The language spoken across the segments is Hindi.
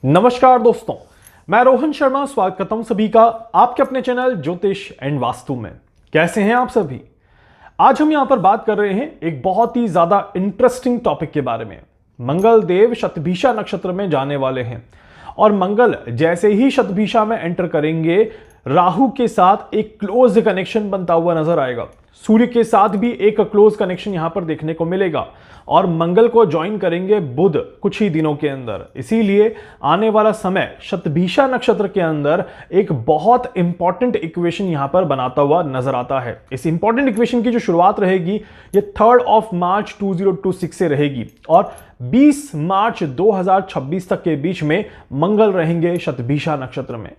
नमस्कार दोस्तों, मैं रोहन शर्मा स्वागत करता हूं सभी का आपके अपने चैनल ज्योतिष एंड वास्तु में। कैसे हैं आप सभी? आज हम यहां पर बात कर रहे हैं एक बहुत ही ज्यादा इंटरेस्टिंग टॉपिक के बारे में। मंगल देव शतभिषा नक्षत्र में जाने वाले हैं और मंगल जैसे ही शतभिषा में एंटर करेंगे राहु के साथ एक क्लोज कनेक्शन बनता हुआ नजर आएगा। सूर्य के साथ भी एक क्लोज कनेक्शन यहां पर देखने को मिलेगा और मंगल को ज्वाइन करेंगे बुध कुछ ही दिनों के अंदर। इसीलिए आने वाला समय शतभिषा नक्षत्र के अंदर एक बहुत इंपॉर्टेंट इक्वेशन यहां पर बनाता हुआ नजर आता है। इस इंपॉर्टेंट इक्वेशन की जो शुरुआत रहेगी ये 3 मार्च 2026 से रहेगी और 20 मार्च 2026 तक के बीच में मंगल रहेंगे शतभिषा नक्षत्र में।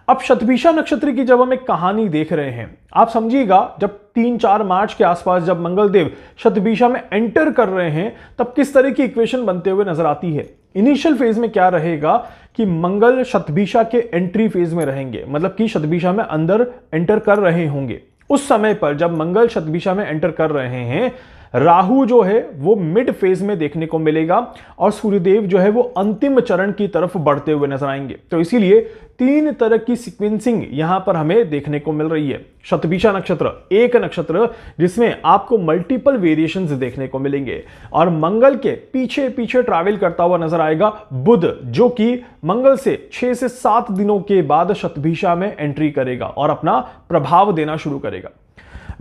अब शतभिषा नक्षत्र की जब हम एक कहानी देख रहे हैं, आप समझिएगा जब 3-4 मार्च के आसपास जब मंगल देव शतभिषा में एंटर कर रहे हैं तब किस तरह की इक्वेशन बनते हुए नजर आती है। इनिशियल फेज में क्या रहेगा कि मंगल शतभिषा के एंट्री फेज में रहेंगे, मतलब कि शतभिषा में अंदर एंटर कर रहे होंगे। उस समय पर जब मंगल शतभिषा में एंटर कर रहे हैं, राहु जो है वो मिड फेज में देखने को मिलेगा और सूर्यदेव जो है वो अंतिम चरण की तरफ बढ़ते हुए नजर आएंगे। तो इसीलिए 3 तरह की सीक्वेंसिंग यहां पर हमें देखने को मिल रही है। शतभिषा नक्षत्र एक नक्षत्र जिसमें आपको मल्टीपल वेरिएशंस देखने को मिलेंगे और मंगल के पीछे पीछे ट्रैवल करता हुआ नजर आएगा बुध, जो कि मंगल से 6 से 7 दिनों के बाद शतभिषा में एंट्री करेगा और अपना प्रभाव देना शुरू करेगा।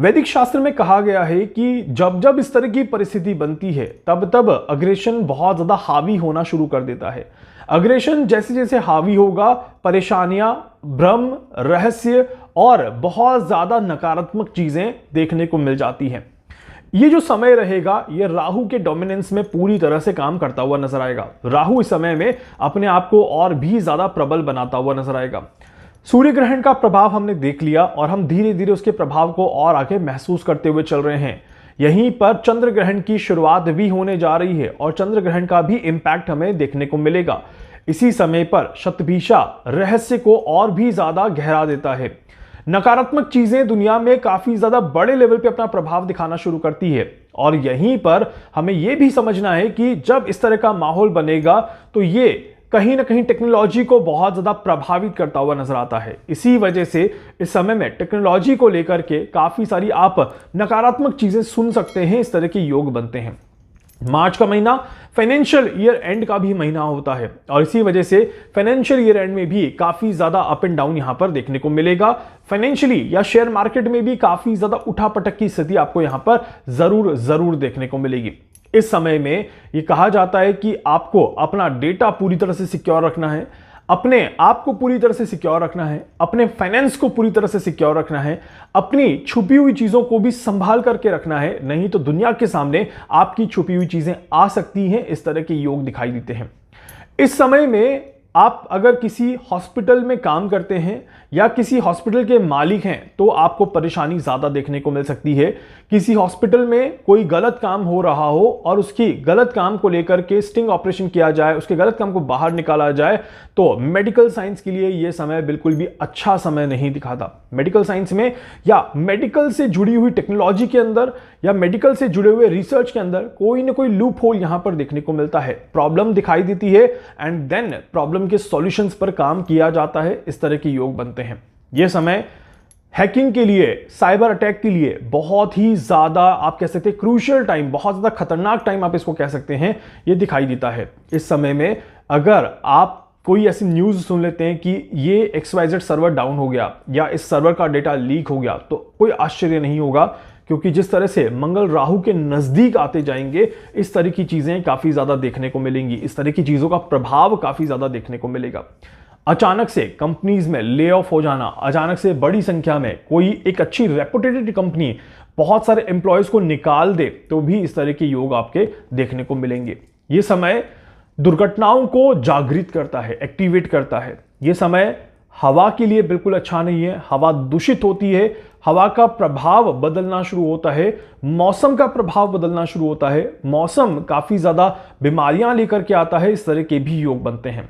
वैदिक शास्त्र में कहा गया है कि जब जब इस तरह की परिस्थिति बनती है तब तब अग्रेशन बहुत ज्यादा हावी होना शुरू कर देता है। अग्रेशन जैसे जैसे हावी होगा, परेशानियां, भ्रम, रहस्य और बहुत ज्यादा नकारात्मक चीजें देखने को मिल जाती हैं। ये जो समय रहेगा ये राहु के डोमिनेंस में पूरी तरह से काम करता हुआ नजर आएगा। राहु इस समय में अपने आप को और भी ज्यादा प्रबल बनाता हुआ नजर आएगा। सूर्य ग्रहण का प्रभाव हमने देख लिया और हम धीरे धीरे उसके प्रभाव को और आगे महसूस करते हुए चल रहे हैं। यहीं पर चंद्र ग्रहण की शुरुआत भी होने जा रही है और चंद्र ग्रहण का भी इंपैक्ट हमें देखने को मिलेगा। इसी समय पर शतभिषा रहस्य को और भी ज्यादा गहरा देता है। नकारात्मक चीजें दुनिया में काफी ज्यादा बड़े लेवल पे अपना प्रभाव दिखाना शुरू करती है और यहीं पर हमें यह भी समझना है कि जब इस तरह का माहौल बनेगा तो ये कहीं ना कहीं टेक्नोलॉजी को बहुत ज्यादा प्रभावित करता हुआ नजर आता है। इसी वजह से इस समय में टेक्नोलॉजी को लेकर के काफी सारी आप नकारात्मक चीजें सुन सकते हैं। इस तरह के योग बनते हैं। मार्च का महीना फाइनेंशियल ईयर एंड का भी महीना होता है और इसी वजह से फाइनेंशियल ईयर एंड में भी काफी ज्यादा अप एंड डाउन यहां पर देखने को मिलेगा। फाइनेंशियली या शेयर मार्केट में भी काफी ज्यादा उठापटक की स्थिति आपको यहां पर जरूर देखने को मिलेगी। इस समय में यह कहा जाता है कि आपको अपना डेटा पूरी तरह से सिक्योर रखना है, अपने आप को पूरी तरह से सिक्योर रखना है, अपने फाइनेंस को पूरी तरह से सिक्योर रखना है, अपनी छुपी हुई चीजों को भी संभाल करके रखना है, नहीं तो दुनिया के सामने आपकी छुपी हुई चीजें आ सकती हैं। इस तरह के योग दिखाई देते हैं। इस समय में आप अगर किसी हॉस्पिटल में काम करते हैं या किसी हॉस्पिटल के मालिक हैं तो आपको परेशानी ज्यादा देखने को मिल सकती है। किसी हॉस्पिटल में कोई गलत काम हो रहा हो और उसकी गलत काम को लेकर के स्टिंग ऑपरेशन किया जाए, उसके गलत काम को बाहर निकाला जाए, तो मेडिकल साइंस के लिए यह समय बिल्कुल भी अच्छा समय नहीं दिखाता। मेडिकल साइंस में या मेडिकल से जुड़ी हुई टेक्नोलॉजी के अंदर या मेडिकल से जुड़े हुए रिसर्च के अंदर कोई ना कोई लूप होल यहां पर देखने को मिलता है। प्रॉब्लम दिखाई देती है एंड देन प्रॉब्लम के सॉल्यूशंस पर काम किया जाता है। इस तरह के योग बनते हैं। यह समय हैकिंग के लिए, साइबर अटैक के लिए बहुत ही ज्यादा आप कह सकते हैं क्रूशियल टाइम, बहुत ज्यादा खतरनाक टाइम आप इसको कह सकते हैं, यह दिखाई देता है। इस समय में अगर आप कोई ऐसी न्यूज सुन लेते हैं कि ये XYZ सर्वर डाउन हो गया या इस सर्वर का डेटा लीक हो गया, तो कोई आश्चर्य नहीं होगा, क्योंकि जिस तरह से मंगल राहु के नजदीक आते जाएंगे इस तरह की चीजें काफी ज्यादा देखने को मिलेंगी। इस तरह की चीजों का प्रभाव काफी ज्यादा देखने को मिलेगा। अचानक से कंपनीज में ले ऑफ हो जाना, अचानक से बड़ी संख्या में कोई एक अच्छी रेपुटेटेड कंपनी बहुत सारे एम्प्लॉयज को निकाल दे तो भी इस तरह के योग आपके देखने को मिलेंगे। यह समय दुर्घटनाओं को जागृत करता है, एक्टिवेट करता है। यह समय हवा के लिए बिल्कुल अच्छा नहीं है। हवा दूषित होती है, हवा का प्रभाव बदलना शुरू होता है, मौसम का प्रभाव बदलना शुरू होता है, मौसम काफी ज्यादा बीमारियां लेकर के आता है। इस तरह के भी योग बनते हैं।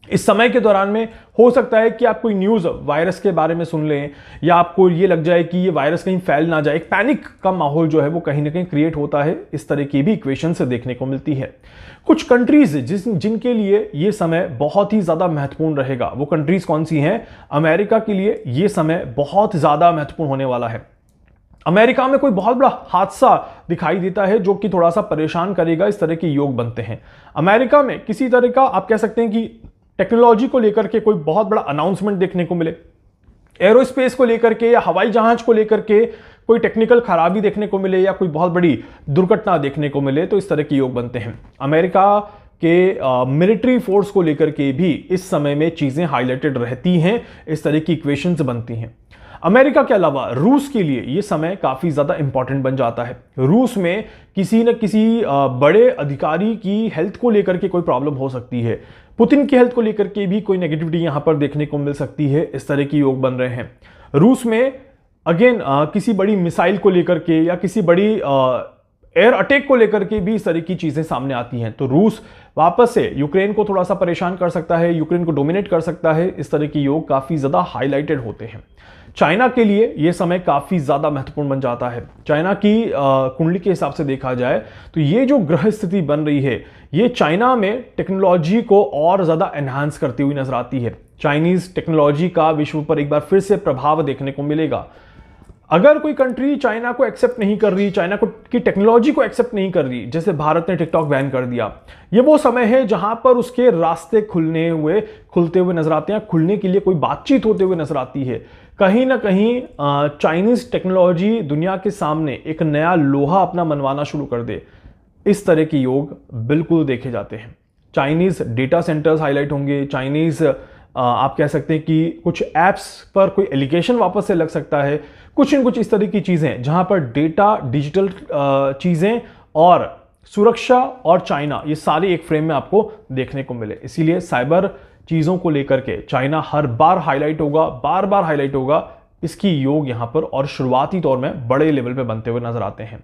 इस समय के दौरान में हो सकता है कि आप कोई न्यूज़ वायरस के बारे में सुन लें, या आपको ये लग जाए कि ये वायरस कहीं फैल ना जाए, एक पैनिक का माहौल जो है वो कहीं ना कहीं क्रिएट होता है। इस तरह की भी इक्वेशन से देखने को मिलती है। कुछ कंट्रीज जिनके लिए ये समय बहुत ही ज़्यादा महत्वपूर्ण रहेगा, वो कंट्रीज कौन सी हैं? अमेरिका के लिए ये समय बहुत ज़्यादा महत्वपूर्ण होने वाला है। अमेरिका में कोई बहुत बड़ा हादसा दिखाई देता है जो कि थोड़ा सा परेशान करेगा, इस तरह के योग बनते हैं। अमेरिका में किसी तरह का आप कह सकते हैं कि टेक्नोलॉजी को लेकर के कोई बहुत बड़ा अनाउंसमेंट देखने को मिले, एरोस्पेस को लेकर के या हवाई जहाज को लेकर के कोई टेक्निकल खराबी देखने को मिले, या कोई बहुत बड़ी दुर्घटना देखने को मिले, तो इस तरह के योग बनते हैं। अमेरिका के मिलिट्री फोर्स को लेकर के भी इस समय में चीजें हाईलाइटेड रहती हैं, इस तरह की इक्वेशंस बनती हैं। अमेरिका के अलावा रूस के लिए यह समय काफी ज्यादा इंपॉर्टेंट बन जाता है। रूस में किसी न किसी बड़े अधिकारी की हेल्थ को लेकर के कोई प्रॉब्लम हो सकती है, पुतिन की हेल्थ को लेकर के भी कोई नेगेटिविटी यहां पर देखने को मिल सकती है। इस तरह की योग बन रहे हैं। रूस में अगेन किसी बड़ी मिसाइल को लेकर के या किसी बड़ी एयर अटैक को लेकर के भी इस तरह की चीजें सामने आती हैं, तो रूस वापस से यूक्रेन को थोड़ा सा परेशान कर सकता है, यूक्रेन को डोमिनेट कर सकता है। इस तरह के योग काफी ज्यादा हाईलाइटेड होते हैं। चाइना के लिए यह समय काफी ज्यादा महत्वपूर्ण बन जाता है। चाइना की कुंडली के हिसाब से देखा जाए तो ये जो ग्रह स्थिति बन रही है, ये चाइना में टेक्नोलॉजी को और ज्यादा एनहांस करती हुई नजर आती है। चाइनीज टेक्नोलॉजी का विश्व पर एक बार फिर से प्रभाव देखने को मिलेगा। अगर कोई कंट्री चाइना को एक्सेप्ट नहीं कर रही, चाइना को की टेक्नोलॉजी को एक्सेप्ट नहीं कर रही, जैसे भारत ने टिकटॉक बैन कर दिया, ये वो समय है जहां पर उसके रास्ते खुलते हुए नजर आते हैं, खुलने के लिए कोई बातचीत होते हुए नजर आती है। कहीं ना कहीं चाइनीज टेक्नोलॉजी दुनिया के सामने एक नया लोहा अपना मनवाना शुरू कर दे, इस तरह के योग बिल्कुल देखे जाते हैं। चाइनीज डेटा सेंटर्स हाईलाइट होंगे, चाइनीज आप कह सकते हैं कि कुछ एप्स पर कोई एलिगेशन वापस से लग सकता है, कुछ न कुछ इस तरह की चीजें जहां पर डेटा, डिजिटल चीजें और सुरक्षा और चाइना, ये सारी एक फ्रेम में आपको देखने को मिले। इसीलिए साइबर चीजों को लेकर के चाइना हर बार हाईलाइट होगा, बार बार हाईलाइट होगा। इसकी योग यहां पर और शुरुआती तौर में बड़े लेवल पे बनते हुए नजर आते हैं।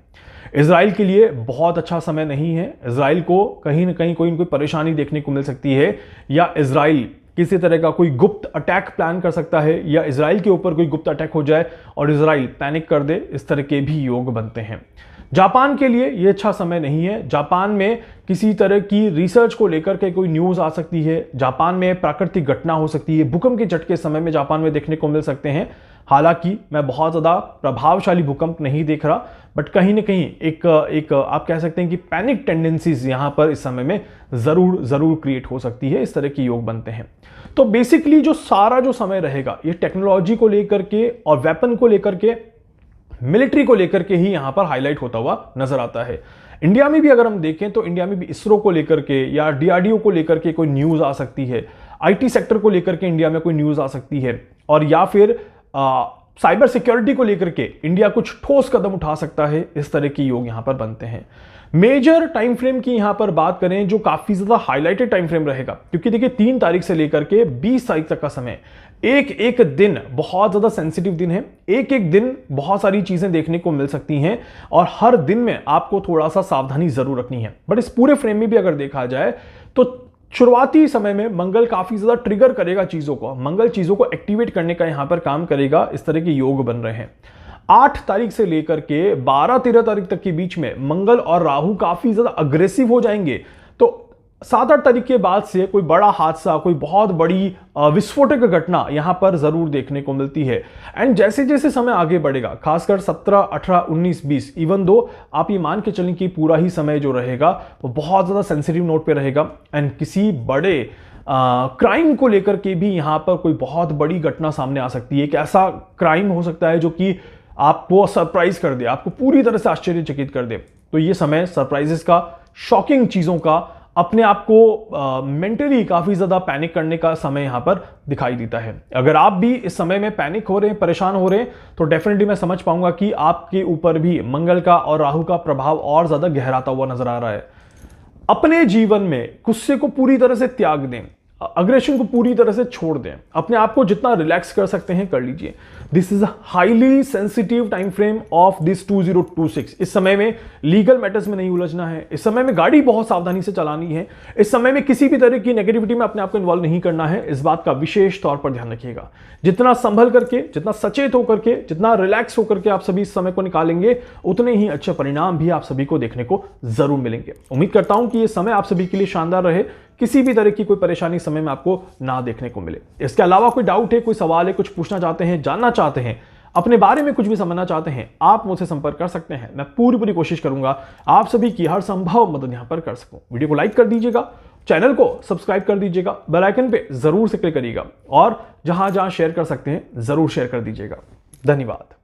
इजराइल के लिए बहुत अच्छा समय नहीं है। इजराइल को कहीं ना कहीं कोई न कोई परेशानी देखने को मिल सकती है, या इजराइल किसी तरह का कोई गुप्त अटैक प्लान कर सकता है, या इजराइल के ऊपर कोई गुप्त अटैक हो जाए और इजराइल पैनिक कर दे। इस तरह के भी योग बनते हैं। जापान के लिए यह अच्छा समय नहीं है। जापान में किसी तरह की रिसर्च को लेकर के कोई न्यूज आ सकती है, जापान में प्राकृतिक घटना हो सकती है, भूकंप के झटके समय में जापान में देखने को मिल सकते हैं। हालांकि मैं बहुत ज्यादा प्रभावशाली भूकंप नहीं देख रहा, बट कहीं ना कहीं एक आप कह सकते हैं कि पैनिक टेंडेंसीज यहां पर इस समय में जरूर क्रिएट हो सकती है। इस तरह के योग बनते हैं। तो बेसिकली जो सारा जो समय रहेगा, ये टेक्नोलॉजी को लेकर के और वेपन को लेकर के, मिलिट्री को लेकर के ही यहां पर हाईलाइट होता हुआ नजर आता है। इंडिया में भी अगर हम देखें तो इंडिया में भी इसरो को लेकर के या डीआरडीओ को लेकर के कोई न्यूज आ सकती है, आईटी सेक्टर को लेकर के इंडिया में कोई न्यूज आ सकती है, और या फिर साइबर सिक्योरिटी को लेकर के इंडिया कुछ ठोस कदम उठा सकता है। इस तरह की योग यहां पर बनते हैं। मेजर टाइम फ्रेम की यहां पर बात करें जो काफी ज्यादा हाईलाइटेड टाइम फ्रेम रहेगा, क्योंकि देखिए 3 तारीख से लेकर के 20 तारीख तक का समय, एक दिन बहुत ज्यादा सेंसिटिव दिन है। एक दिन बहुत सारी चीजें देखने को मिल सकती हैं, और हर दिन में आपको थोड़ा सा सावधानी जरूर रखनी है। बट इस पूरे फ्रेम में भी अगर देखा जाए तो शुरुआती समय में मंगल काफी ज्यादा ट्रिगर करेगा चीजों को, मंगल चीजों को एक्टिवेट करने का यहां पर काम करेगा। इस तरह के योग बन रहे हैं। 8 तारीख से लेकर के 12-13 तारीख तक के बीच में मंगल और राहु काफी ज्यादा अग्रेसिव हो जाएंगे। तो 7-8 तारीख के बाद से कोई बड़ा हादसा, कोई बहुत बड़ी विस्फोटक घटना यहां पर जरूर देखने को मिलती है। एंड जैसे जैसे समय आगे बढ़ेगा, खासकर 17, 18, 19, 20, इवन दो आप ये मान के चलें कि पूरा ही समय जो रहेगा वो बहुत ज्यादा सेंसिटिव नोट पे रहेगा। एंड किसी बड़े क्राइम को लेकर के भी यहां पर कोई बहुत बड़ी घटना सामने आ सकती है। एक ऐसा क्राइम हो सकता है जो कि आपको सरप्राइज कर दे, आपको पूरी तरह से आश्चर्यचकित कर दे। तो ये समय सरप्राइजेस का, शॉकिंग चीजों का, अपने आप को मेंटली काफी ज्यादा पैनिक करने का समय यहां पर दिखाई देता है। अगर आप भी इस समय में पैनिक हो रहे हैं, परेशान हो रहे हैं, तो डेफिनेटली मैं समझ पाऊंगा कि आपके ऊपर भी मंगल का और राहु का प्रभाव और ज्यादा गहराता हुआ नजर आ रहा है। अपने जीवन में गुस्से को पूरी तरह से त्याग दें। अग्रेशन को पूरी तरह से छोड़ दें, अपने आप को जितना रिलैक्स कर सकते हैं कर लीजिए। This is a highly sensitive time frame of this 2026। इस समय में लीगल मैटर्स में नहीं उलझना है, इस समय में गाड़ी बहुत सावधानी से चलानी है, इस समय में किसी भी तरह की नेगेटिविटी में अपने आप को इन्वॉल्व नहीं करना है। इस बात का विशेष तौर पर ध्यान रखिएगा। जितना संभल करके, जितना सचेत होकर के, जितना रिलैक्स होकर के आप सभी इस समय को निकालेंगे, उतने ही अच्छे परिणाम भी आप सभी को देखने को जरूर मिलेंगे। उम्मीद करता हूं कि यह समय आप सभी के लिए शानदार रहे, किसी भी तरह की कोई परेशानी समय में आपको ना देखने को मिले। इसके अलावा कोई डाउट है, कोई सवाल है, कुछ पूछना चाहते हैं, जानना चाहते हैं, अपने बारे में कुछ भी समझना चाहते हैं, आप मुझसे संपर्क कर सकते हैं। मैं पूरी कोशिश करूंगा आप सभी की हर संभव मदद यहां पर कर सकूं। वीडियो को लाइक कर दीजिएगा, चैनल को सब्सक्राइब कर दीजिएगा, बेल आइकन पे जरूर से क्लिक करिएगा और जहां जहां शेयर कर सकते हैं जरूर शेयर कर दीजिएगा। धन्यवाद।